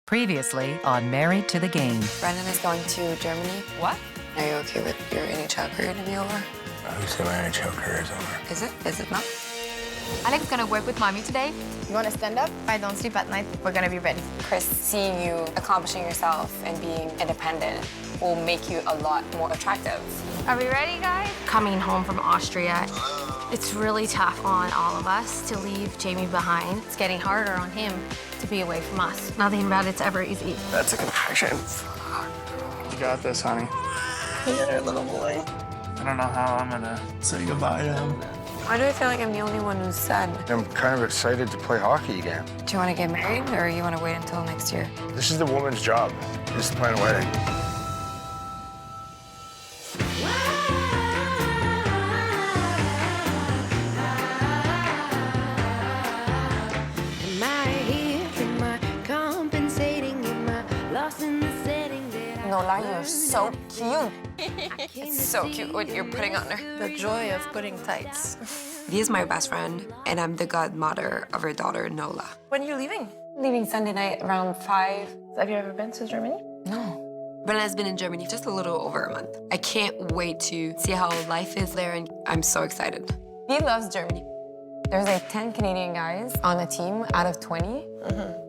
Previously on Married to the Game. Brendan is going to Germany. What? Are you okay with your NHL career to be over? Who said my NHL career is over? Is it? Is it not? Alex is gonna work with mommy today. You want to stand up? If I don't sleep at night, we're gonna be ready. Chris, seeing you accomplishing yourself and being independent will make you a lot more attractive. Are we ready, guys? Coming home from Austria, it's really tough on all of us to leave Jamie behind. It's getting harder on him to be away from us. Nothing about it's ever easy. That's a confession. You got this, honey. You got our little boy. I don't know how I'm gonna say goodbye to him. Why do I feel like I'm the only one who's sad? I'm kind of excited to play hockey again. Do you want to get married or you want to wait until next year? This is the woman's job, is to plan a wedding. Nola, you're so cute. It's so cute what you're putting on her. The joy of putting tights. He is my best friend, and I'm the godmother of her daughter, Nola. When are you leaving? Leaving Sunday night around 5. Have you ever been to Germany? No. Brenna has been in Germany just a little over a month. I can't wait to see how life is there, and I'm so excited. He loves Germany. There's like 10 Canadian guys on the team out of 20.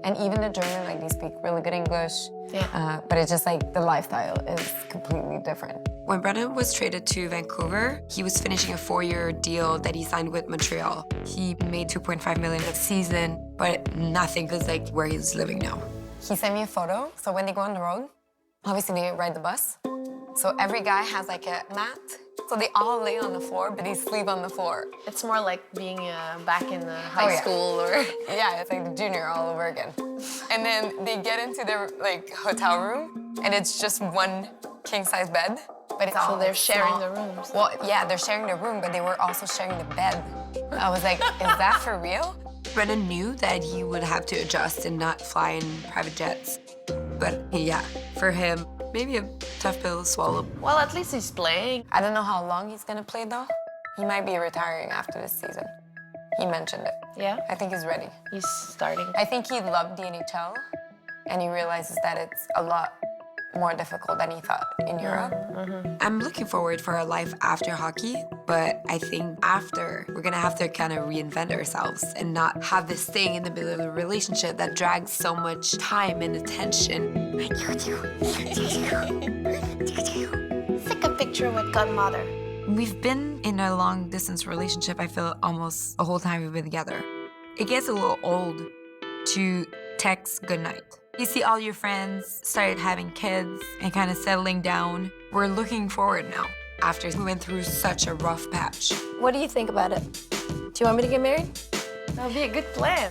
And even the German, like, they speak really good English. Yeah. But it's just like the lifestyle is completely different. When Brennan was traded to Vancouver, he was finishing a 4-year deal that he signed with Montreal. He made $2.5 million a season, but nothing because like where he's living now. He sent me a photo. So when they go on the road, obviously they ride the bus. So every guy has like a mat. So they all lay on the floor, but they sleep on the floor. It's more like being back in the high school or... Yeah, it's like the junior all over again. And then they get into their like hotel room, and it's just one king-size bed. But it's all So they're like, sharing small. the rooms. Well, yeah, they're sharing the room, but they were also sharing the bed. I was like, is that for real? Brennan knew that he would have to adjust and not fly in private jets. But yeah, for him, maybe a tough pill to swallow. Well, at least he's playing. I don't know how long he's gonna play though. He might be retiring after this season. He mentioned it. Yeah? I think he's ready. He's starting. I think he loved the NHL, and he realizes that it's a lot more difficult than he thought in Europe. I'm looking forward for a life after hockey, but I think after, we're gonna have to kind of reinvent ourselves and not have this thing in the middle of the relationship that drags so much time and attention. Take a picture with godmother. We've been in a long-distance relationship, I feel, almost the whole time we've been together. It gets a little old to text goodnight. You see all your friends started having kids and kind of settling down. We're looking forward now after we went through such a rough patch. What do you think about it? Do you want me to get married? That would be a good plan.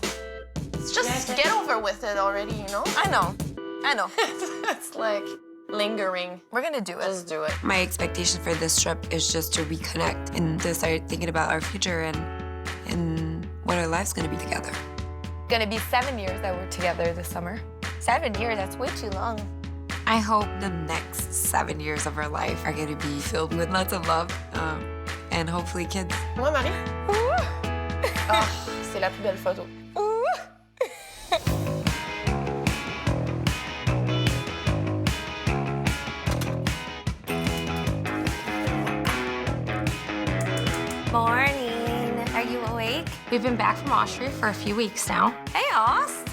It's just get over with it already, you know? I know. It's like lingering. We're gonna do it. Just do it. My expectation for this trip is just to reconnect and to start thinking about our future and what our life's gonna be together. Gonna be 7 years that we're together this summer. 7 years, that's way too long. I hope the next 7 years of our life are gonna be filled with lots of love and hopefully kids. Moi, Marie? Ah, c'est la plus belle photo. Morning. Are you awake? We've been back from Austria for a few weeks now. Hey, Oz.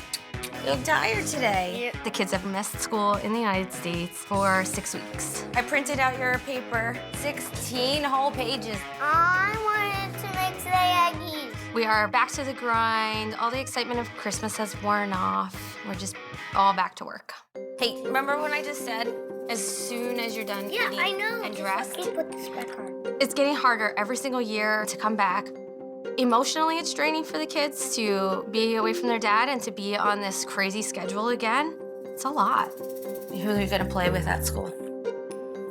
You look tired today. The kids have missed school in the United States for 6 weeks. I printed out your paper. 16 whole pages. I wanted to make today Aggies. We are back to the grind. All the excitement of Christmas has worn off. We're just all back to work. Hey, remember when I just said, as soon as you're done Yeah, eating I know. and dressed? Okay, put this back on. It's getting harder every single year to come back. Emotionally, it's draining for the kids to be away from their dad and to be on this crazy schedule again. It's a lot. Who are you gonna play with at school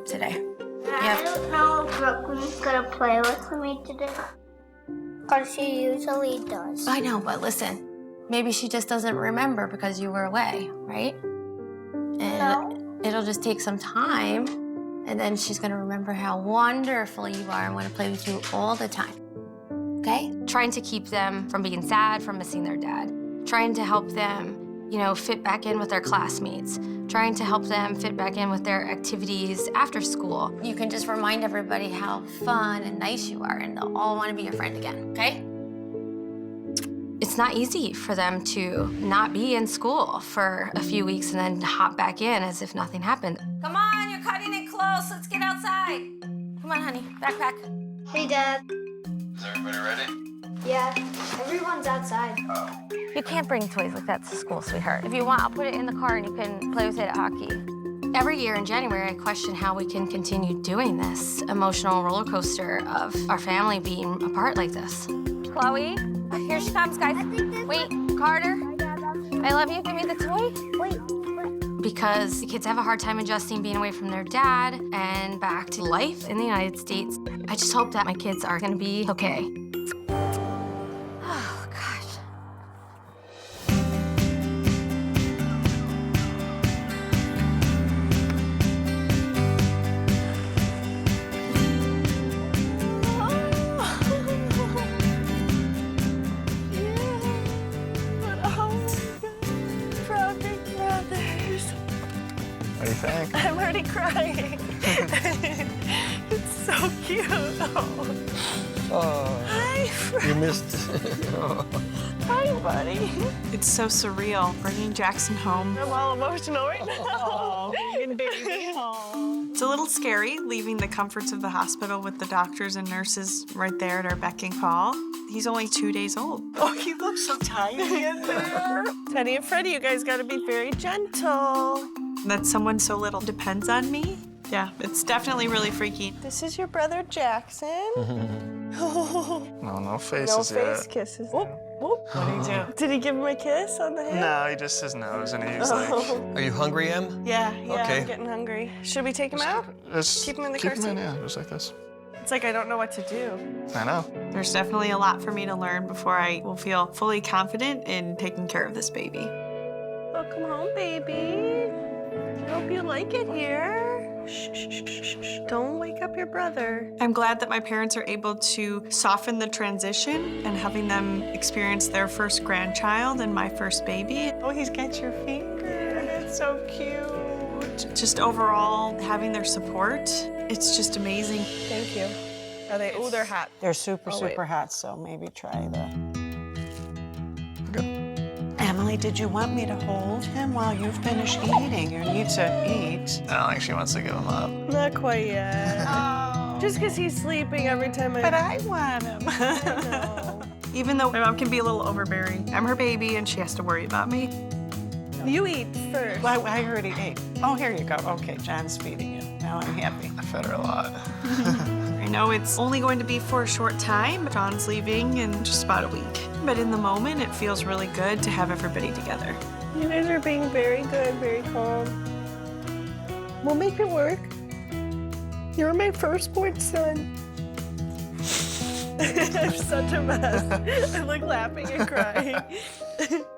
today? I don't know if Brooklyn's gonna play with me today. Because she usually does. I know, but listen, maybe she just doesn't remember because you were away, right? And it'll just take some time, and then she's gonna remember how wonderful you are and wanna play with you all the time. Okay? Trying to keep them from being sad, from missing their dad. Trying to help them you know, fit back in with their classmates, trying to help them fit back in with their activities after school. You can just remind everybody how fun and nice you are, and they'll all want to be your friend again, okay? It's not easy for them to not be in school for a few weeks and then hop back in as if nothing happened. Come on, you're cutting it close. Let's get outside. Come on, honey, backpack. Hey, Dad. Is everybody ready? Yeah, everyone's outside. You can't bring toys like that to school, sweetheart. If you want, I'll put it in the car and you can play with it at hockey. Every year in January, I question how we can continue doing this emotional roller coaster of our family being apart like this. Chloe, here she comes, guys. Wait, Carter, I love you. Give me the toy. Wait. Because the kids have a hard time adjusting being away from their dad and back to life in the United States. I just hope that my kids are gonna be okay. Oh, gosh. What do you think? I'm already crying. It's so cute. Oh, Hi, you missed. Hi, buddy. It's so surreal bringing Jackson home. I'm all emotional right now. Baby. It's a little scary leaving the comforts of the hospital with the doctors and nurses right there at our beck and call. He's only 2 days old. Oh, he looks so tiny in there. Teddy and Freddie, you guys gotta be very gentle. That someone so little depends on me. Yeah, it's definitely really freaky. This is your brother, Jackson. No faces No yet. face kisses. Whoop, whoop. What did he do? Did he give him a kiss on the head? No, he just his nose, and he's like, Are you hungry, Em? Yeah, Okay. I'm getting hungry. Should we take him out? just Keep him in the keep car him in, seat? yeah, just like this. It's like I don't know what to do. I know. There's definitely a lot for me to learn before I will feel fully confident in taking care of this baby. Welcome home, baby. I hope you like it here. Shh, shh, shh, shh, shh. Don't wake up your brother. I'm glad that my parents are able to soften the transition and having them experience their first grandchild and my first baby. Oh, he's got your finger. That's so cute. Just overall, having their support, it's just amazing. Thank you. Are they? Oh, they're hot. They're super hot, so maybe try the... Emily, did you want me to hold him while you finish eating? You need to eat. I don't think she wants to give him up. Not quite yet. Oh. Just because he's sleeping every time But I want him. I know. Even though my mom can be a little overbearing, I'm her baby and she has to worry about me. You eat first. Well, I already ate. Oh, here you go. Okay, John's feeding you. Now I'm happy. I fed her a lot. I know it's only going to be for a short time. John's leaving in just about a week. But in the moment, it feels really good to have everybody together. You guys are being very good, very calm. We'll make it work. You're my firstborn son. I'm such a mess. I'm like laughing and crying.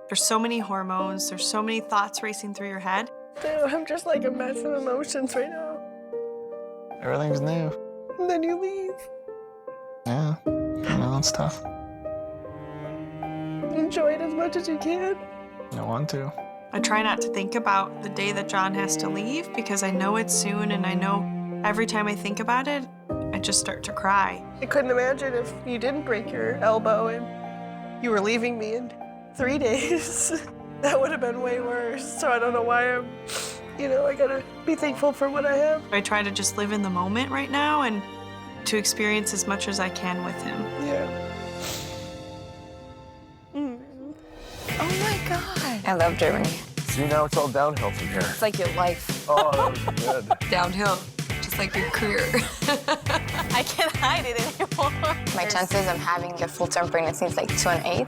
There's so many hormones. There's so many thoughts racing through your head. I'm just like a mess of emotions right now. Everything's new. And then you leave. Yeah, I know, it's tough. Enjoy it as much as you can. I want to. I try not to think about the day that John has to leave because I know it's soon and I know every time I think about it, I just start to cry. I couldn't imagine if you didn't break your elbow and you were leaving me in 3 days. That would have been way worse. So I don't know why I gotta be thankful for what I have. I try to just live in the moment right now and to experience as much as I can with him. Yeah. Oh my God. I love Germany. See, now it's all downhill from here. It's like your life. Oh, that was good. Downhill, just like your career. I can't hide it anymore. My chances of having a full-term pregnancy is like 2 in 8.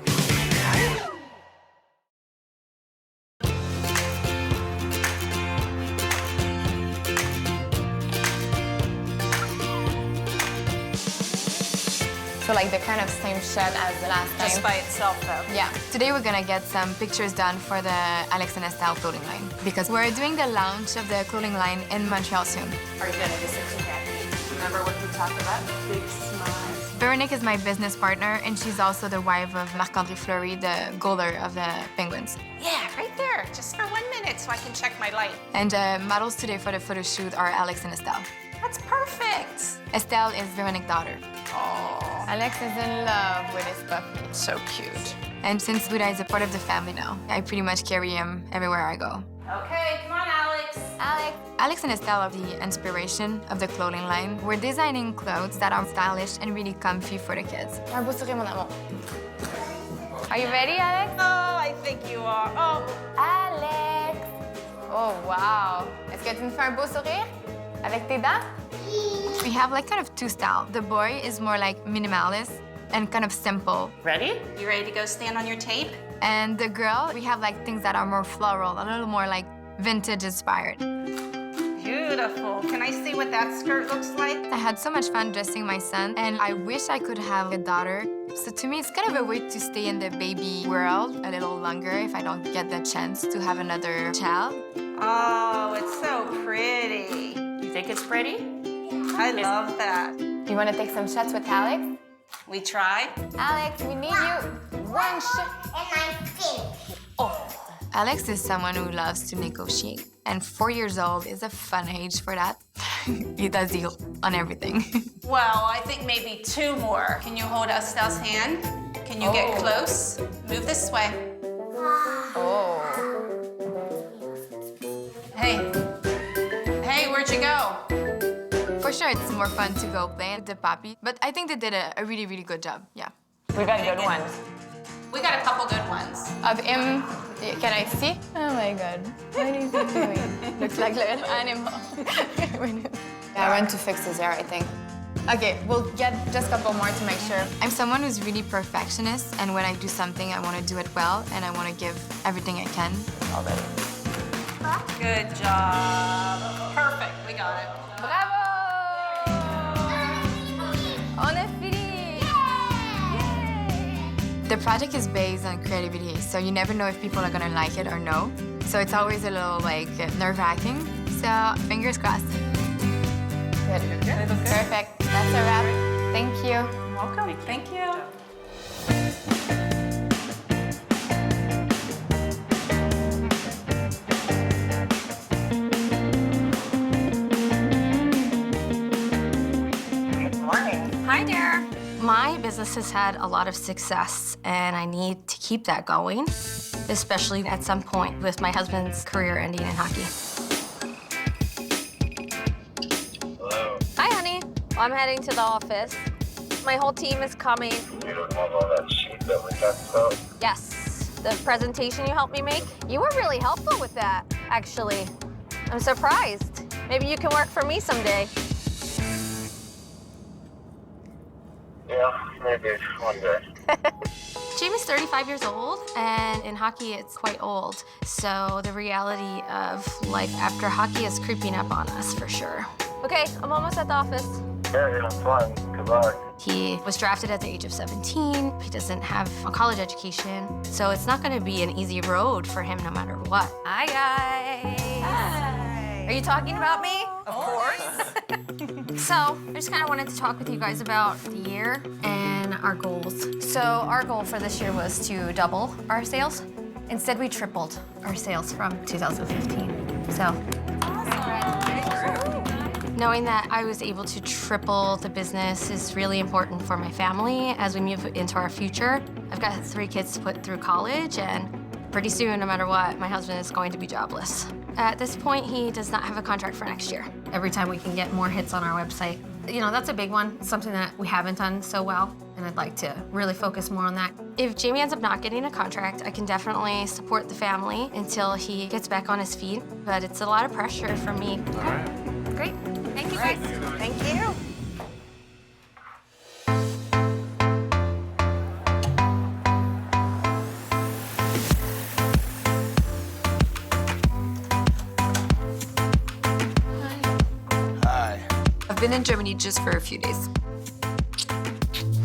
So like the kind of same shed as the last time. Just by itself, though. Yeah. Today we're gonna get some pictures done for the Alex and Estelle clothing line because we're doing the launch of the clothing line in Montreal soon. Are you gonna be so happy? Remember what we talked about? Big smiles. Veronique is my business partner, and she's also the wife of Marc-André Fleury, the goaler of the Penguins. Yeah, right there, just for 1 minute so I can check my light. And models today for the photo shoot are Alex and Estelle. That's perfect. Estelle is Veronique's daughter. Oh, Alex is in love with his puppy. so cute. And since Buddha is a part of the family now, I pretty much carry him everywhere I go. Okay, come on, Alex. Alex and Estelle are the inspiration of the clothing line. We're designing clothes that are stylish and really comfy for the kids. Un beau sourire, mon amour. Are you ready, Alex? Oh, I think you are. Oh, Alex! Oh, wow. Est-ce que tu me fais un beau sourire? Avec tes dents? We have like kind of two styles. The boy is more like minimalist and kind of simple. ready? You ready to go stand on your tape? And the girl, we have like things that are more floral, a little more like vintage inspired. Beautiful. Can I see what that skirt looks like? I had so much fun dressing my son, and I wish I could have a daughter. So to me, it's kind of a way to stay in the baby world a little longer if I don't get the chance to have another child. Oh, it's so pretty. You think it's pretty? I love that. You want to take some shots with Alex? We tried. Alex, we need you. One shot. And I'm finished. Alex is someone who loves to negotiate, and 4 years old is a fun age for that. He does deal on everything. Well, I think maybe 2 more. Can you hold Estelle's hand? Can you get close? Move this way. Oh. Hey. Hey, where'd you go? For sure, it's more fun to go play with the puppy, but I think they did a really, really good job, yeah. We got good ones. We got a couple good ones. Of him, can I see? Oh my God. What is he doing? Looks like a little animal. I went to fix his hair, I think. Okay, we'll get just a couple more to make sure. I'm someone who's really perfectionist, and when I do something, I want to do it well, and I want to give everything I can. Already. Good job. Perfect, we got it. Bravo! On est fini! The project is based on creativity, so you never know if people are gonna like it or no. So it's always a little like nerve-wracking. So fingers crossed. Good. Perfect. That's a wrap. Thank you. Welcome. Thank you. Hi there. My business has had a lot of success, and I need to keep that going, especially at some point with my husband's career ending in hockey. Hello. Hi, honey. Well, I'm heading to the office. My whole team is coming. You don't have all that sheet that we talked about? Yes, the presentation you helped me make. You were really helpful with that, actually. I'm surprised. Maybe you can work for me someday. Yeah, maybe one day. Jamie's 35 years old, and in hockey, it's quite old. So the reality of life after hockey is creeping up on us for sure. Okay, I'm almost at the office. Yeah, fun. Good luck. He was drafted at the age of 17. He doesn't have a college education, so it's not going to be an easy road for him no matter what. Hi, guys. Hi. Are you talking about me? Of course. So I just kind of wanted to talk with you guys about the year and our goals. So our goal for this year was to double our sales. Instead, we tripled our sales from 2015. So knowing that I was able to triple the business is really important for my family as we move into our future. I've got 3 kids to put through college, and pretty soon, no matter what, my husband is going to be jobless. At this point, he does not have a contract for next year. Every time we can get more hits on our website, you know, that's a big one, something that we haven't done so well, and I'd like to really focus more on that. If Jamie ends up not getting a contract, I can definitely support the family until he gets back on his feet, but it's a lot of pressure for me. All right. Great. Thank you, guys. Thank you. Hi. I've been in Germany just for a few days.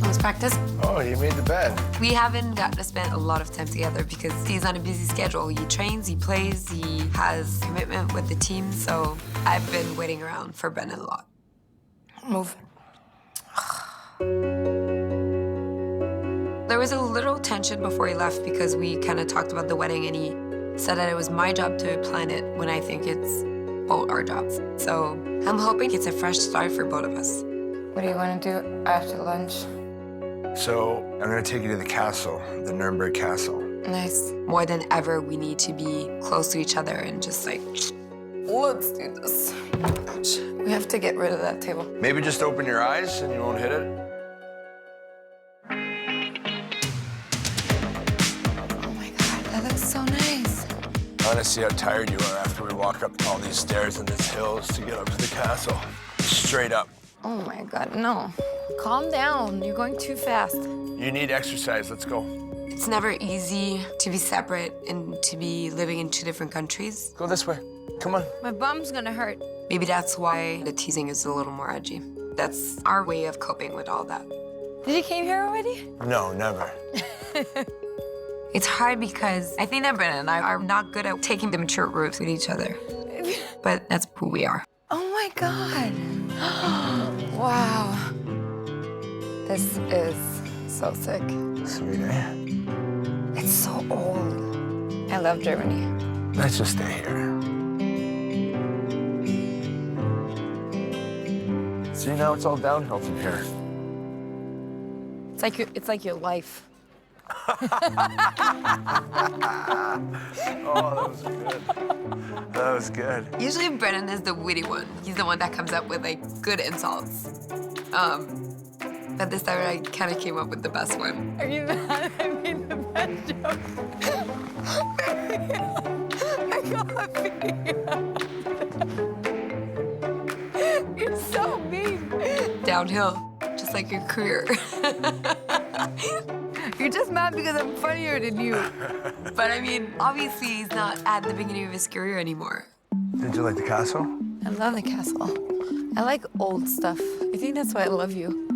Almost practice. Oh, you made the bed. We haven't gotten to spend a lot of time together because he's on a busy schedule. He trains, he plays, he has commitment with the team, so I've been waiting around for Brennan a lot. Move. was a little tension before he left because we kind of talked about the wedding and he said that it was my job to plan it when I think it's both our jobs. So I'm hoping it's a fresh start for both of us. What do you want to do after lunch? So I'm gonna take you to the castle, the Nuremberg Castle. Nice. More than ever, we need to be close to each other and just like, let's do this. We have to get rid of that table. Maybe just open your eyes and you won't hit it. Oh my God, that looks so nice. I wanna see how tired you are after we walk up all these stairs and these hills to get up to the castle. Straight up. Oh my God, no. Calm down, you're going too fast. You need exercise, let's go. It's never easy to be separate and to be living in 2 different countries. Go this way, come on. My bum's gonna hurt. Maybe that's why the teasing is a little more edgy. That's our way of coping with all that. Did you came here already? No, never. It's hard because I think that Brennan and I are not good at taking the mature routes with each other. But that's who we are. Oh my God. Wow. This is so sick. Sweet, eh? It's so old. I love Germany. Let's just stay here. See, now it's all downhill from here. It's like your life. Oh, that was good. That was good. Usually Brennan is the witty one. He's the one that comes up with like good insults. But this time I kind of came up with the best one. Are you mad? I made the best joke. You're so mean. Downhill, just like your career. You're just mad because I'm funnier than you. But I mean, obviously he's not at the beginning of his career anymore. Did you like the castle? I love the castle. I like old stuff. I think that's why I love you.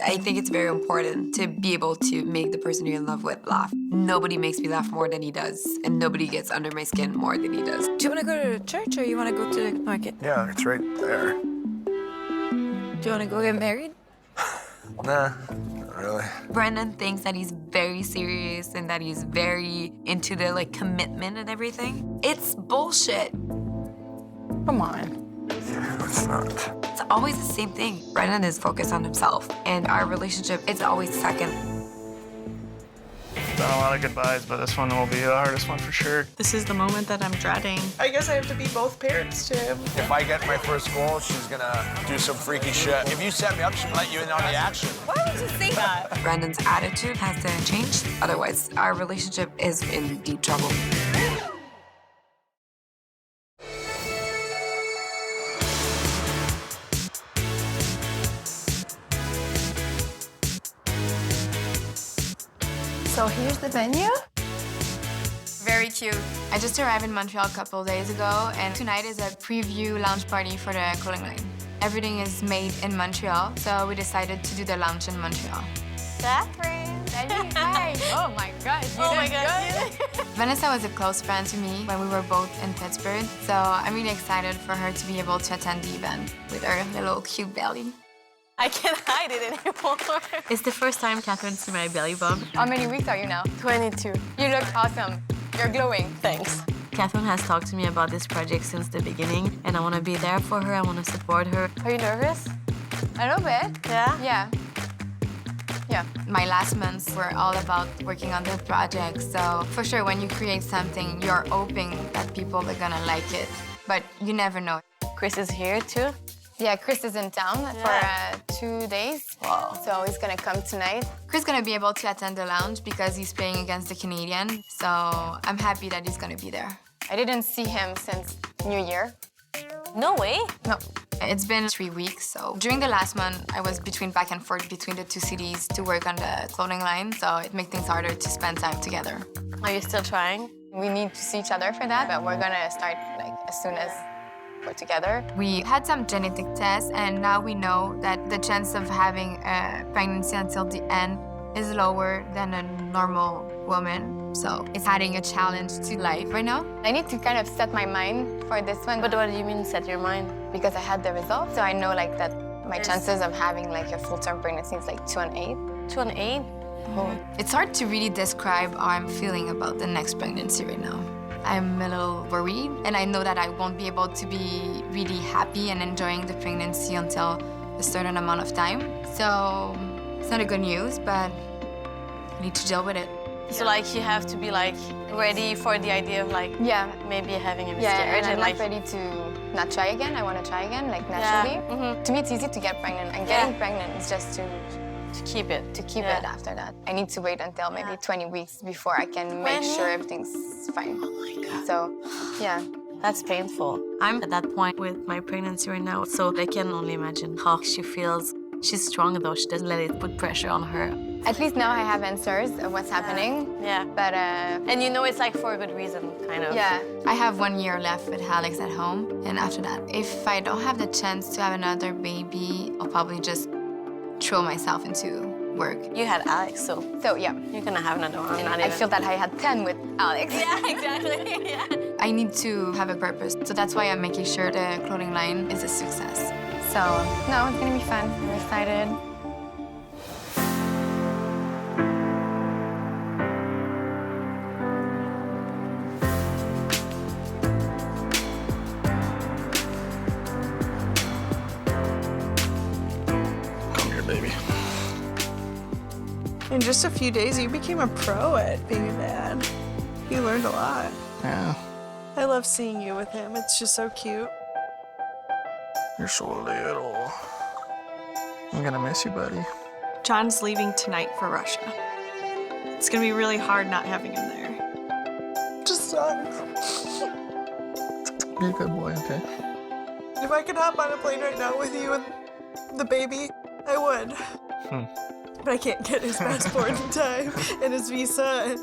I think it's very important to be able to make the person you're in love with laugh. Nobody makes me laugh more than he does, and nobody gets under my skin more than he does. Do you want to go to church or you want to go to the market? Yeah, it's right there. Do you want to go get married? Nah, not really. Brendan thinks that he's very serious and that he's very into the like commitment and everything. It's bullshit. Come on. It's not. It's always the same thing. Brendan is focused on himself, and our relationship is always second. Done a lot of goodbyes, but this one will be the hardest one for sure. This is the moment that I'm dreading. I guess I have to be both parents to him. If I get my first goal, she's gonna do some freaky shit. If you set me up, she'll let you in on the action. Why would you say that? Brendan's attitude has to change. Otherwise, our relationship is in deep trouble. So here's the venue? Very cute. I just arrived in Montreal a couple of days ago, and tonight is a preview launch party for the clothing line. Everything is made in Montreal, so we decided to do the launch in Montreal. Catherine. Hi. Oh my gosh. Oh my God. Vanessa was a close friend to me when we were both in Pittsburgh, so I'm really excited for her to be able to attend the event with her little cute belly. I can't hide it anymore. It's the first time Catherine see my belly bump. How many weeks are you now? 22. You look awesome. You're glowing. Thanks. Catherine has talked to me about this project since the beginning, and I want to be there for her. I want to support her. Are you nervous? A little bit. Yeah? Yeah. Yeah. My last months were all about working on the project, so for sure when you create something, you're hoping that people are gonna like it, but you never know. Chris is here too? Yeah, Chris is in town for 2 days, so he's gonna come tonight. Chris is gonna be able to attend the lounge because he's playing against the Canadian, so I'm happy that he's gonna be there. I didn't see him since New Year. No way. No. It's been 3 weeks, so during the last month, I was back and forth between the 2 cities to work on the clothing line, so it makes things harder to spend time together. Are you still trying? We need to see each other for that, but we're gonna start like as soon as we're together. We had some genetic tests, and now we know that the chance of having a pregnancy until the end is lower than a normal woman. So it's adding a challenge to life right now. I need to kind of set my mind for this one. But what do you mean set your mind? Because I had the results, so I know like that my chances of having like a full-term pregnancy is like 2 in 8. 2 in 8? It's hard to really describe how I'm feeling about the next pregnancy right now. I'm a little worried, and I know that I won't be able to be really happy and enjoying the pregnancy until a certain amount of time. So it's not a good news, but I need to deal with it. So like you have to be like ready for the idea of like maybe having a miscarriage. Yeah, and I'm like ready to not try again. I want to try again, like naturally. To me, it's easy to get pregnant, and getting pregnant is just to keep it. To keep it after that. I need to wait until maybe 20 weeks before I can make sure everything's fine. Oh my God. So, yeah. That's painful. I'm at that point with my pregnancy right now, so I can only imagine how she feels. She's strong though, she doesn't let it put pressure on her. At least now I have answers of what's happening. Yeah. But and you know it's like for a good reason, kind of. Yeah. I have 1 year left with Alex at home, and after that, if I don't have the chance to have another baby, I'll probably just throw myself into work. You had Alex, so yeah. You're gonna have another one. I feel that I had 10 with Alex. Yeah, exactly. Yeah. I need to have a purpose, so that's why I'm making sure the clothing line is a success. So, no, it's gonna be fun. I'm excited. Come here, baby. In just a few days, you became a pro at being a dad. You learned a lot. Yeah. I love seeing you with him. It's just so cute. You're so little. I'm gonna miss you, buddy. John's leaving tonight for Russia. It's gonna be really hard not having him there. Just sucks. Be a good boy, okay? If I could hop on a plane right now with you and the baby, I would. But I can't get his passport in time and his visa.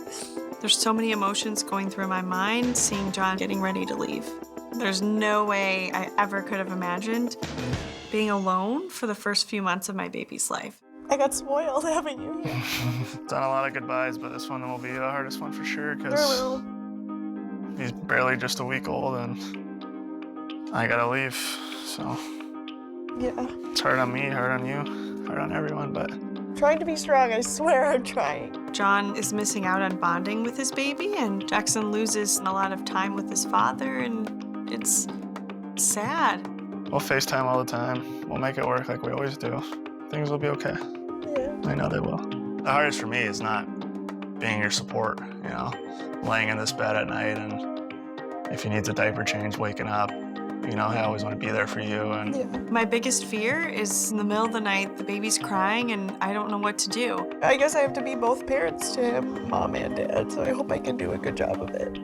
There's so many emotions going through my mind seeing John getting ready to leave. There's no way I ever could have imagined being alone for the first few months of my baby's life. I got spoiled having you. Done a lot of goodbyes, but this one will be the hardest one for sure, because he's barely just a week old and I gotta leave, so. Yeah. It's hard on me, hard on you, hard on everyone, but. Trying to be strong, I swear I'm trying. John is missing out on bonding with his baby, and Jackson loses a lot of time with his father, and it's sad. We'll FaceTime all the time. We'll make it work like we always do. Things will be okay. Yeah. I know they will. The hardest for me is not being your support, you know, laying in this bed at night, and if you need a diaper change, waking up, you know, I always want to be there for you. And My biggest fear is in the middle of the night, the baby's crying and I don't know what to do. I guess I have to be both parents to him, mom and dad, so I hope I can do a good job of it.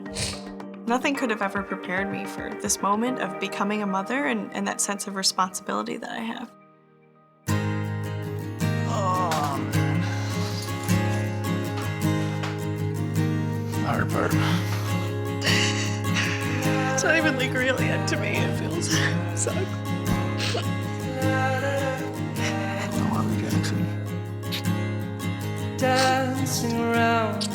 Nothing could have ever prepared me for this moment of becoming a mother and that sense of responsibility that I have. oh, man. The hard part. It's not even like real yet to me. It feels sucks. I love you, Jackson. Dancing around.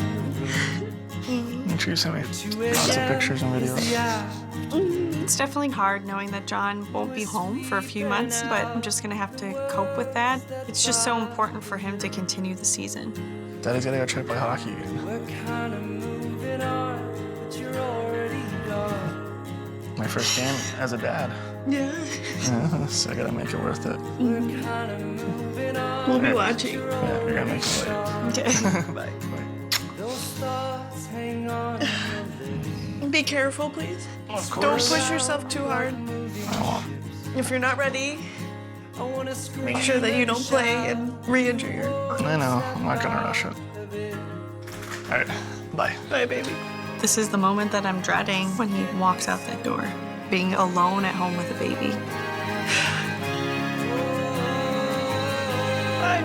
Make sure you send me lots of pictures and videos. It's definitely hard knowing that John won't be home for a few months, but I'm just gonna have to cope with that. It's just so important for him to continue the season. Daddy's gotta go try to play hockey again. We're kind of moving on, but you're already gone. My first game as a dad. Yeah. So I gotta make it worth it. We're kind of moving on. We'll be watching. Yeah, you're gonna make it late. Okay. Bye. Those thoughts hang on. Be careful, please. Of Don't course. push yourself too hard. I won't. If you're not ready, make sure that you don't play and re-injure your... I know. I'm not gonna rush it. All right. Bye. Bye, baby. This is the moment that I'm dreading when he walks out that door. Being alone at home with a baby. Bye.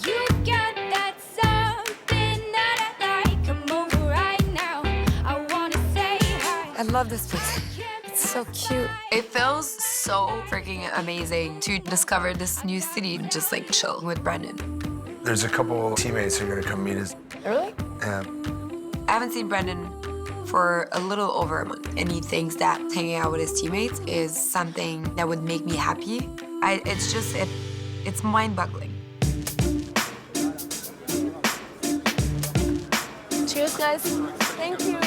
You got that something that I like. Come over right now. I wanna say hi. I love this place. It's so cute. It feels so freaking amazing to discover this new city and just like chill with Brendan. There's a couple teammates who are gonna come meet us. Really? Yeah. I haven't seen Brendan for a little over a month, and he thinks that hanging out with his teammates is something that would make me happy. It's mind-boggling. Cheers, guys. Thank you.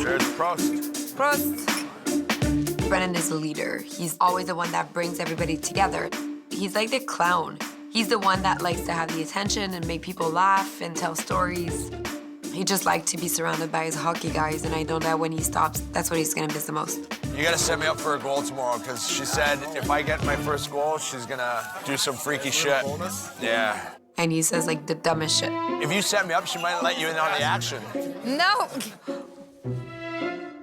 Cheers, Prost. Prost. Brennan is a leader. He's always the one that brings everybody together. He's like the clown. He's the one that likes to have the attention and make people laugh and tell stories. He just likes to be surrounded by his hockey guys, and I know that when he stops, that's what he's gonna miss the most. You gotta set me up for a goal tomorrow, because she said if I get my first goal, she's gonna do some freaky shit. Yeah. And he says like the dumbest shit. If you set me up, she might let you in on the action. No!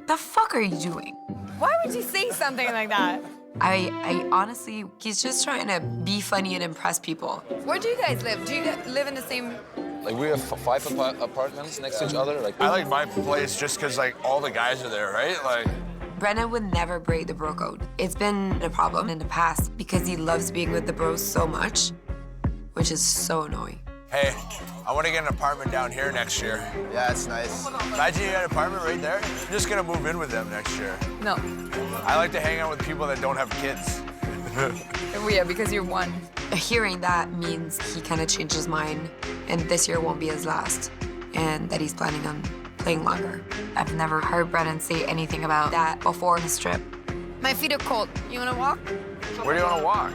The fuck are you doing? Why would you say something like that? I honestly, he's just trying to be funny and impress people. Where do you guys live? Do you live in the same... Like, we have 5 apartments next to each other. Like, I like my place just because, like, all the guys are there, right? Like, Brennan would never break the bro code. It's been a problem in the past because he loves being with the bros so much, which is so annoying. hey, I want to get an apartment down here next year. Yeah, it's nice. Imagine you got an apartment right there. I'm just gonna move in with them next year. No. I like to hang out with people that don't have kids. Yeah, because you're one. Hearing that means he kind of changed his mind, and this year won't be his last, and that he's planning on playing longer. I've never heard Brennan say anything about that before his trip. My feet are cold. You wanna walk? Where do you wanna walk?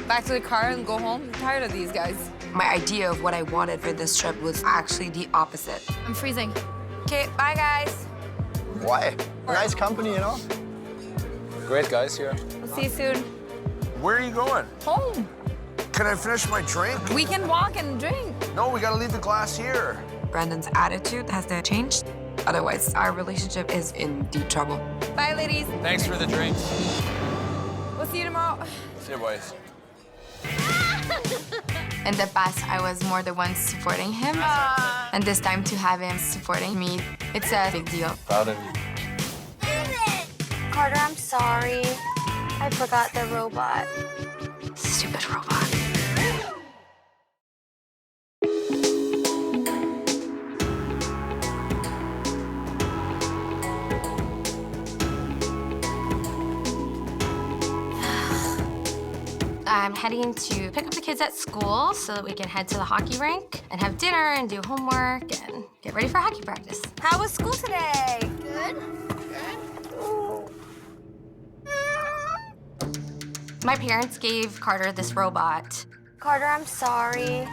Back to the car and go home. I'm tired of these guys. My idea of what I wanted for this trip was actually the opposite. I'm freezing. Okay, bye guys. Why? Nice company, you know? Great guys here. We'll see you soon. Where are you going? Home. Can I finish my drink? We can walk and drink. No, we gotta leave the glass here. Brandon's attitude has to change. Otherwise, our relationship is in deep trouble. Bye, ladies. Thanks for the drinks. We'll see you tomorrow. See you, boys. In the past, I was more the one supporting him. And this time to have him supporting me, it's a big deal. Proud of you. Carter, I'm sorry. I forgot the robot. Stupid robot. I'm heading to pick up the kids at school so that we can head to the hockey rink and have dinner and do homework and get ready for hockey practice. How was school today? Good. My parents gave Carter this robot. Carter, I'm sorry.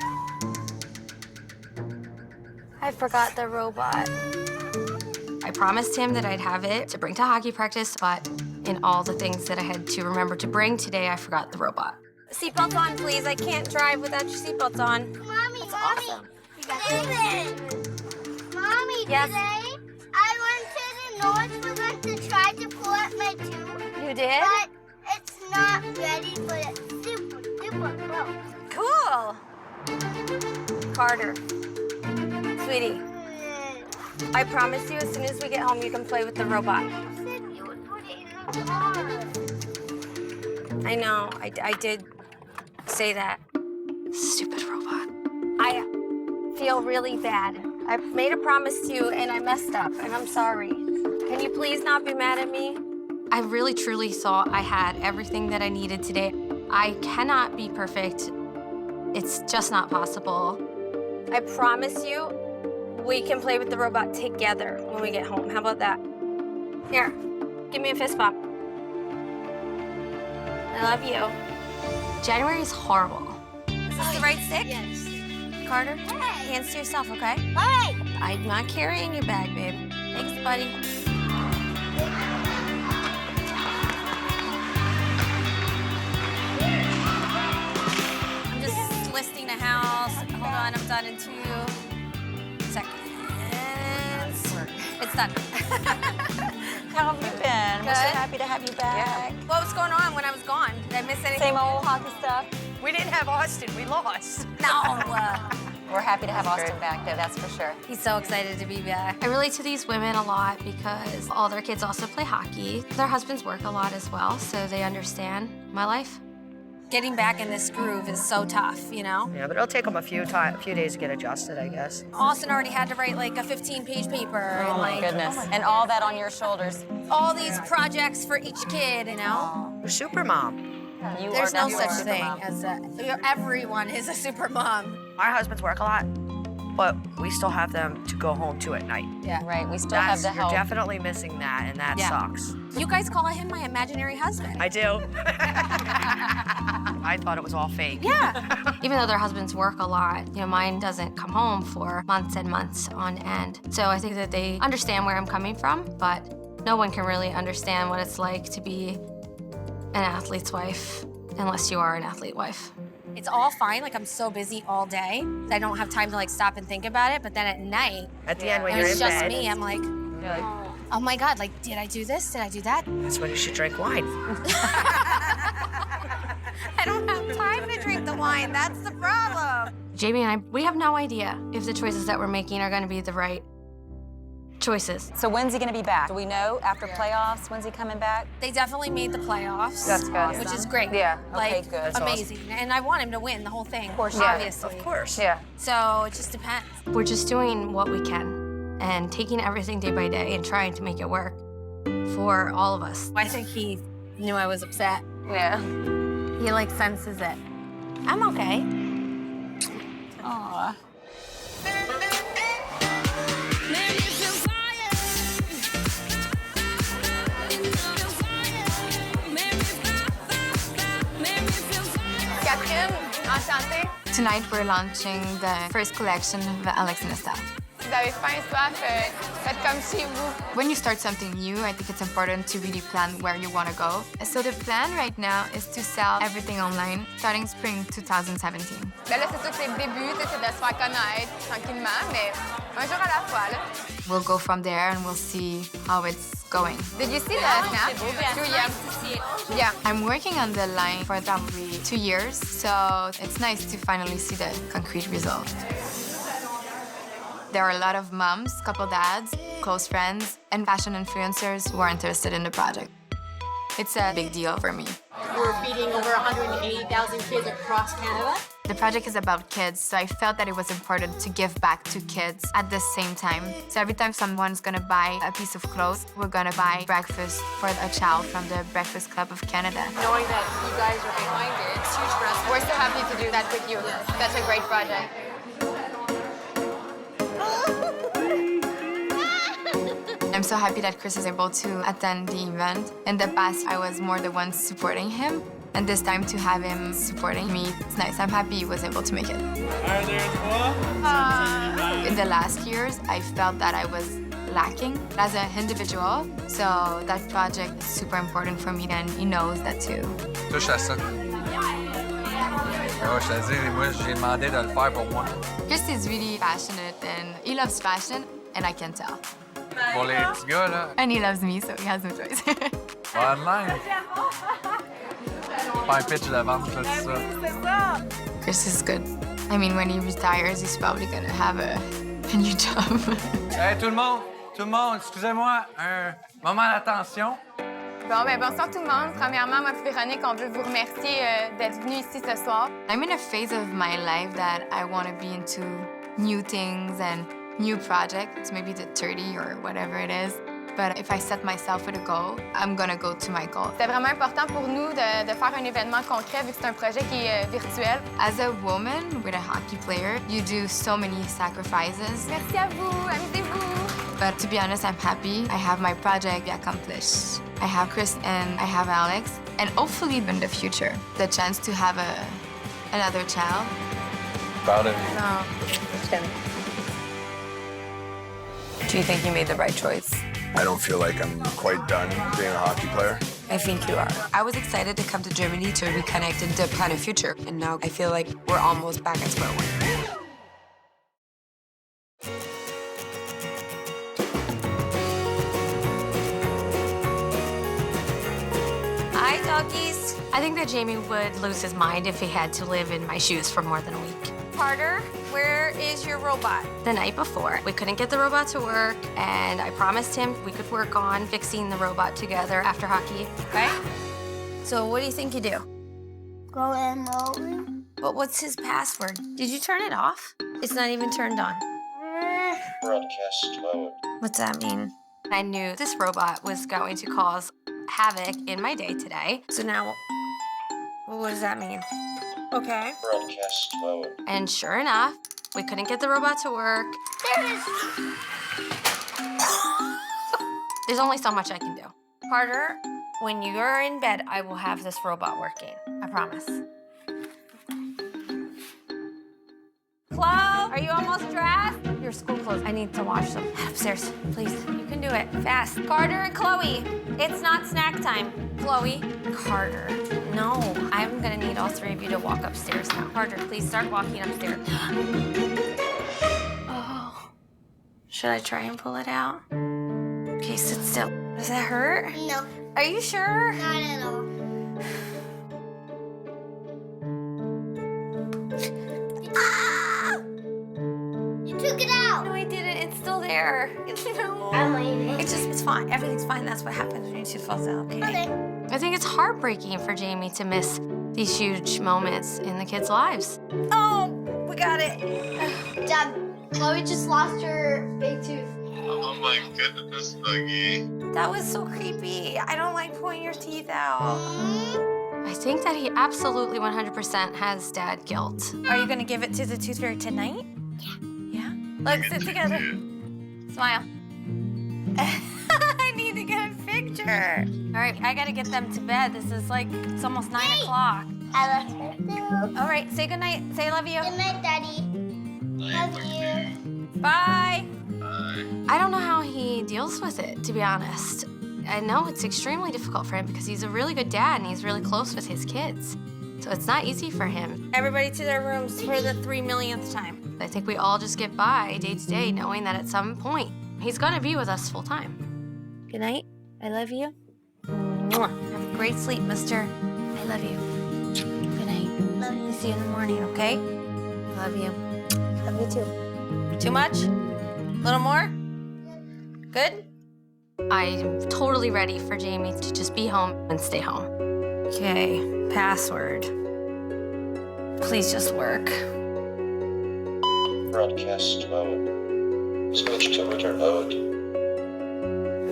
I forgot the robot. I promised him that I'd have it to bring to hockey practice, but in all the things that I had to remember to bring today, I forgot the robot. Seatbelts on, please. I can't drive without your seatbelts on. Mommy, That's Mommy. awesome. Mommy, Yes? today I went to the north for them to try to pull up my tube. You did? But it's not ready, but it's super, super close. Cool. Carter, sweetie, I promise you as soon as we get home, you can play with the robot. You said you would put it in the car. I know, I did say that. Stupid robot. I feel really bad. I made a promise to you and I messed up and I'm sorry. Can you please not be mad at me? I really, truly thought I had everything that I needed today. I cannot be perfect. It's just not possible. I promise you, we can play with the robot together when we get home. How about that? Here, give me a fist bump. I love you. January is horrible. Is this the right stick? Yes. Carter, Hey. hands to yourself, okay? Hey! I'm not carrying your bag, babe. Thanks, buddy. I'm just listing the house. Hold on, I'm done in 2 seconds. It's done. How have you been? We're so Good. happy to have you back. What was going on when I was gone? Did I miss anything? Same old hockey stuff. We didn't have Austin, we lost. No. We're happy to have Austin back, though, that's for sure. He's so excited to be back. I relate to these women a lot because all their kids also play hockey. Their husbands work a lot as well, so they understand my life. Getting back in this groove is so tough, you know? Yeah, but it'll take them a few days to get adjusted, I guess. Austin already had to write like a 15-page paper. Oh, and, my like, goodness. And all that on your shoulders. all these projects for each kid, you know? You're super mom. There's no such thing as everyone is a super mom. Our husbands work a lot, but we still have them to go home to at night. Yeah, right. We still have the help. You're definitely missing that, and that sucks. You guys call him my imaginary husband. I do. I thought it was all fake. Yeah. Even though their husbands work a lot, you know, mine doesn't come home for months and months on end. So I think that they understand where I'm coming from, but no one can really understand what it's like to be an athlete's wife unless you are an athlete wife. It's all fine, like I'm so busy all day, I don't have time to like stop and think about it, but then at night, at the end when and you're it's in just bed, me, I'm like, oh my God, like, did I do this? Did I do that? that's when you should drink wine. I don't have time to drink the wine, that's the problem. Jamie and I, we have no idea if the choices that we're making are gonna be the right choices. So when's he gonna be back? Do we know after playoffs? When's he coming back? They definitely made the playoffs. That's good. Which is great. Yeah. Like, Okay, good. That's amazing. And I want him to win the whole thing, Of course, obviously. Of course. Yeah. So it just depends. We're just doing what we can and taking everything day by day and trying to make it work for all of us. I think he knew I was upset. Yeah. He like senses it. I'm okay. Aw. Catherine, enchantée. Tonight we're launching the first collection of Alex and Estelle. Vous avez faim, soif, faites comme chez vous. When you start something new, I think it's important to really plan where you want to go. So the plan right now is to sell everything online starting spring 2017. Ben là, c'est sûr que c'est le début, c'est de se faire connaître tranquillement, mais un jour à la fois, là. We'll go from there and we'll see how it's going. Did you see the snap? Yeah. I'm working on the line for probably 2 years, so it's nice to finally see the concrete result. There are a lot of moms, couple dads, close friends, and fashion influencers who are interested in the project. It's a big deal for me. We're feeding over 180,000 kids across Canada. The project is about kids, so I felt that it was important to give back to kids at the same time. So every time someone's gonna buy a piece of clothes, we're gonna buy breakfast for a child from the Breakfast Club of Canada. Knowing that you guys are behind it, it's huge for us. We're so happy to do that with you. That's a great project. I'm so happy that Chris is able to attend the event. In the past, I was more the one supporting him. And this time to have him supporting me, it's nice. I'm happy he was able to make it. In the last years, I felt that I was lacking as an individual. So that project is super important for me and he knows that too. Touche à ça. Oh, je te dis, moi, j'ai demandé de le faire pour moi. Chris is really passionate and he loves fashion and I can tell. Pour les petits gars, là. And he loves me, so he has no choice. Online. Pas un pitch de vente, là, tout ça. Chris is good. I mean, when he retires, he's probably gonna have a new job. Hey, tout le monde, excusez-moi, un moment d'attention. Bon, ben bonsoir tout le monde. Premièrement, moi et Véronique, on veut vous remercier d'être venus ici ce soir. I'm in a phase of my life that I want to be into new things and new projects, maybe the 30 or whatever it is. But if I set myself with a goal, I'm gonna go to my goal. C'était vraiment important pour nous de faire un événement concret vu que c'est un projet qui est virtuel. As a woman with a hockey player, you do so many sacrifices. Merci à vous, amusez-vous. But to be honest, I'm happy. I have my project accomplished. I have Chris and I have Alex. And hopefully in the future, the chance to have another child. Proud of you. No, just kidding. Do you think you made the right choice? I don't feel like I'm quite done being a hockey player. I think you are. I was excited to come to Germany to reconnect and to plan a future, and now I feel like we're almost back at square one. Hi, doggies. I think that Jamie would lose his mind if he had to live in my shoes for more than a week. Carter, where is your robot? The night before, we couldn't get the robot to work, and I promised him we could work on fixing the robot together after hockey, right? So what do you think you do? Go and roll. But what's his password? Did you turn it off? It's not even turned on. Broadcast mode. What's that mean? I knew this robot was going to cause havoc in my day today. So now, what does that mean? Okay. Broadcast mode. And sure enough, we couldn't get the robot to work. There it is. There's only so much I can do. Carter, when you're in bed, I will have this robot working. I promise. Flo, are you almost dressed? Your school clothes. I need to wash them. Head upstairs, please. You can do it. Fast. Carter and Chloe, it's not snack time. Chloe, Carter. No, I'm gonna need all three of you to walk upstairs now. Carter, please start walking upstairs. Oh. Should I try and pull it out? Okay, sit still. Does that hurt? No. Are you sure? Not at all. You took it out. No, I didn't. It's still there. No. I'm leaving. It's fine. Everything's fine. That's what happens when your tooth falls out, okay? Okay. I think it's heartbreaking for Jamie to miss these huge moments in the kids' lives. Oh, we got it. Dad, Chloe just lost her big tooth. Oh my goodness, Dougie. That was so creepy. I don't like pulling your teeth out. I think that he absolutely 100% has dad guilt. Are you gonna give it to the tooth fairy tonight? Yeah. Let's sit together. Smile. I need to get a picture. All right, I gotta get them to bed. This is like, it's almost 9 o'clock. I love her too. All right, say goodnight. Say I love you. Good night, Daddy. Love you. Bye. I don't know how he deals with it, to be honest. I know it's extremely difficult for him because he's a really good dad and he's really close with his kids. So it's not easy for him. Everybody to their rooms for the 3 millionth time. I think we all just get by day to day knowing that at some point he's gonna be with us full time. Good night. I love you. Mwah. Have a great sleep, mister. I love you. Good night. Love you. See you in the morning, okay? Love you. Love you too. Too much? A little more? Good? I'm totally ready for Jamie to just be home and stay home. Okay, password. Please just work. Broadcast mode. Switch to return mode.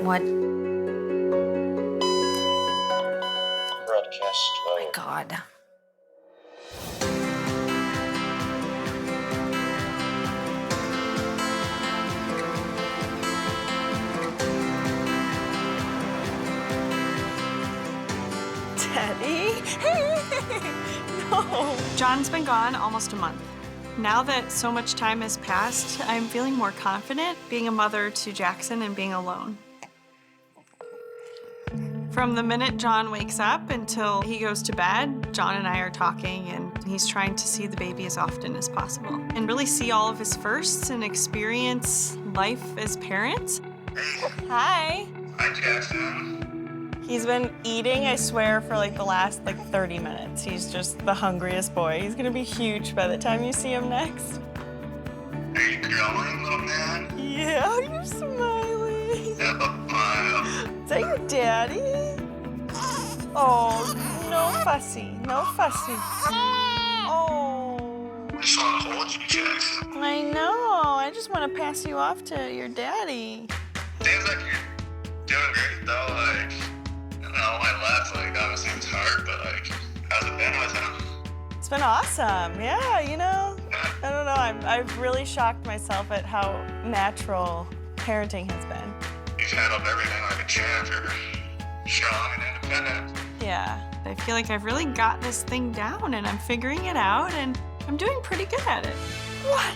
What? Broadcast mode. Oh my God. Daddy? No. John's been gone almost a month. Now that so much time has passed, I'm feeling more confident being a mother to Jackson and being alone. From the minute John wakes up until he goes to bed, John and I are talking, and he's trying to see the baby as often as possible and really see all of his firsts and experience life as parents. Hey. Hi. Hi, Jackson. He's been eating, I swear, for like the last 30 minutes. He's just the hungriest boy. He's gonna be huge by the time you see him next. Are you growing, little man? Yeah, you're smiling. Have a smile. Is that your daddy? Oh, no fussy, no fussy. Oh. I just want to hold you, Jackson. I know, I just want to pass you off to your daddy. Seems like you're doing great, though. I don't know, my lad's obviously it's hard, but how's it been with him? It's been awesome, yeah, you know. I don't know, I've really shocked myself at how natural parenting has been. He's handled everything like a champ. You're strong and independent. Yeah, I feel like I've really got this thing down and I'm figuring it out and I'm doing pretty good at it. What?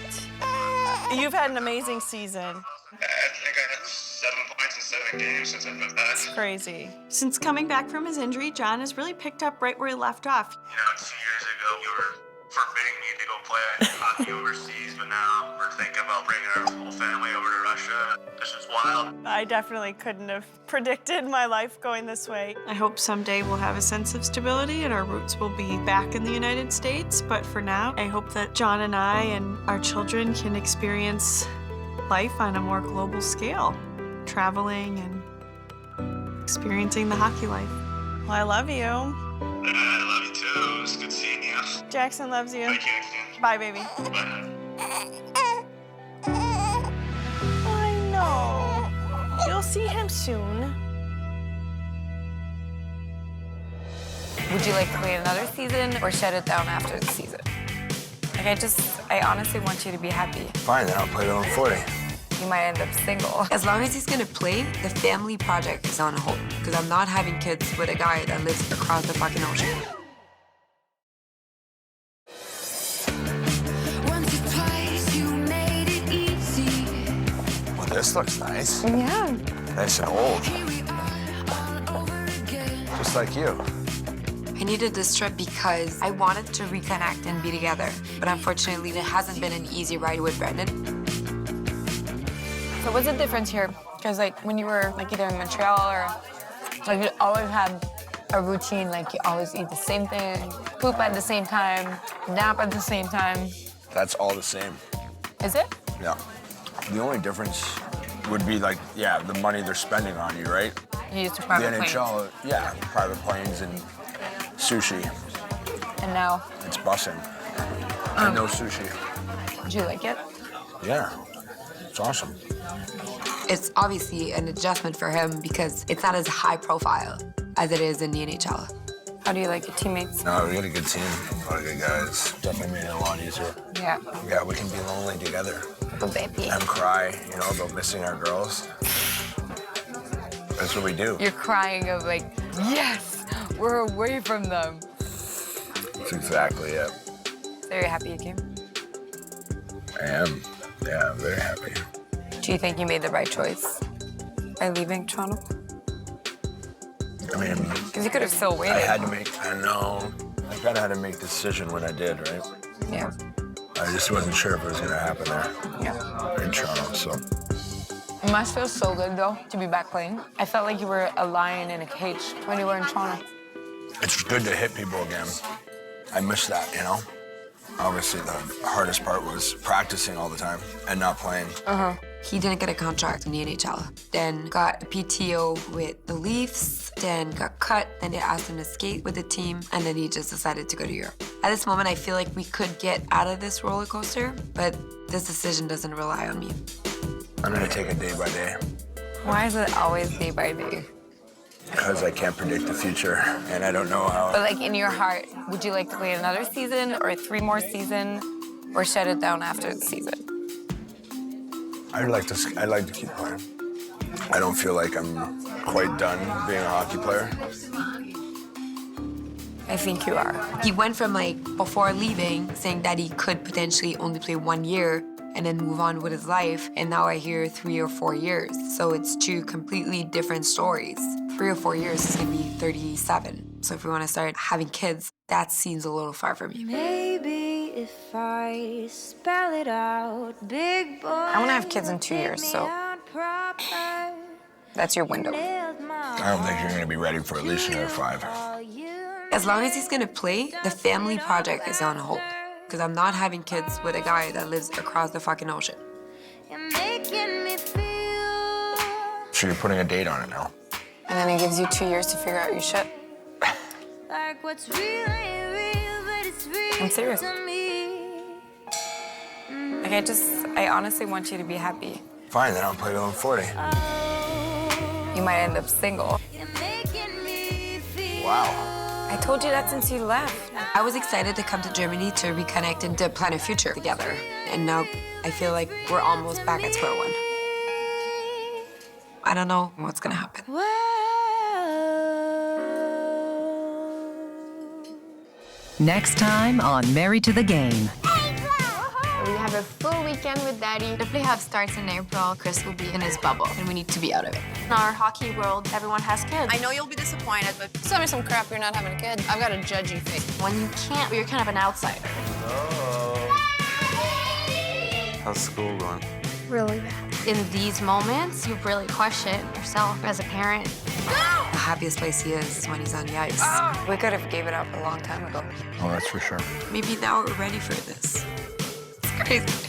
You've had an amazing season. I think I had 7 points in 7 games since I've been back. It's crazy. Since coming back from his injury, John has really picked up right where he left off. 2 years ago, you were forbidding me to go play hockey overseas, but now we're thinking about bringing our whole family over to Russia. This is wild. I definitely couldn't have predicted my life going this way. I hope someday we'll have a sense of stability and our roots will be back in the United States. But for now, I hope that John and I and our children can experience life on a more global scale, traveling and experiencing the hockey life. Well, I love you. I Dad, I love you too. It's good seeing you. Jackson loves you. Bye, Jackson. Bye, baby. Bye. I know. You'll see him soon. Would you like to play another season or shut it down after the season? Like, I honestly want you to be happy. Fine, then I'll play till I'm 40. You might end up single. As long as he's gonna play, the family project is on hold. Because I'm not having kids with a guy that lives across the fucking ocean. Well, this looks nice. Yeah. Nice and old. Just like you. I needed this trip because I wanted to reconnect and be together. But unfortunately, it hasn't been an easy ride with Brendan. So what's the difference here? Because like when you were like either in Montreal or like you always had a routine, like you always eat the same thing, poop at the same time, nap at the same time. That's all the same. Is it? Yeah. The only difference would be like, yeah, the money they're spending on you, right? You used to private The planes. NHL, yeah, private planes and sushi. And now? It's busing. And no sushi. Do you like it? Yeah, it's awesome. It's obviously an adjustment for him because it's not as high profile as it is in the NHL. How do you like your teammates? No, we got a good team, a lot of good guys. Definitely made it a lot easier. Yeah. Yeah, we can be lonely together. Oh, baby. And cry, you know, about missing our girls. That's what we do. You're crying of like, yes, we're away from them. That's exactly it. So you're happy you came? I am. Yeah, I'm very happy. Do you think you made the right choice by leaving Toronto? I mean, Because you could have still waited. I had to make, I know. I kind of had to make a decision when I did, right? Yeah. I just wasn't sure if it was going to happen there. Yeah. In Toronto, so. It must feel so good though to be back playing. I felt like you were a lion in a cage when you were in Toronto. It's good to hit people again. I miss that, you know? Obviously, the hardest part was practicing all the time and not playing. He didn't get a contract in the NHL. Then got a PTO with the Leafs, then got cut, then they asked him to skate with the team, and then he just decided to go to Europe. At this moment, I feel like we could get out of this roller coaster, but this decision doesn't rely on me. I'm gonna take it day by day. Why is it always day by day? Because I can't predict the future, and I don't know how. But like in your heart, would you like to play another season or 3 more seasons, or shut it down after the season? I'd like to keep playing. I don't feel like I'm quite done being a hockey player. I think you are. He went from like before leaving saying that he could potentially only play 1 year and then move on with his life, and now I hear 3 or 4 years. So it's 2 completely different stories. 3 or 4 years is gonna be 37. So if we wanna start having kids, that seems a little far for me. Maybe if I spell it out, big boy. I wanna have kids in 2 years, so that's your window. I don't think you're gonna be ready for at least another 5. As long as he's gonna play, the family project is on hold. Because I'm not having kids with a guy that lives across the fucking ocean. So you're putting a date on it now? And then it gives you 2 years to figure out your shit. I'm serious. Like I honestly want you to be happy. Fine, then I'll play till I'm 40. You might end up single. Wow. I told you that since you left. I was excited to come to Germany to reconnect and to plan a future together. And now I feel like we're almost back at square one. I don't know what's gonna happen. Next time on Married to the Game. We have a full weekend with Daddy. The playoff starts in April. Chris will be in his bubble, and we need to be out of it. In our hockey world, everyone has kids. I know you'll be disappointed, but tell me some crap you're not having a kid. I've got a judgy face. When you can't, you're kind of an outsider. How's school going? Really bad. In these moments, you really question yourself as a parent. The happiest place he is when he's on the ice. We could have gave it up a long time ago. Oh, that's for sure. Maybe now we're ready for this. It's crazy.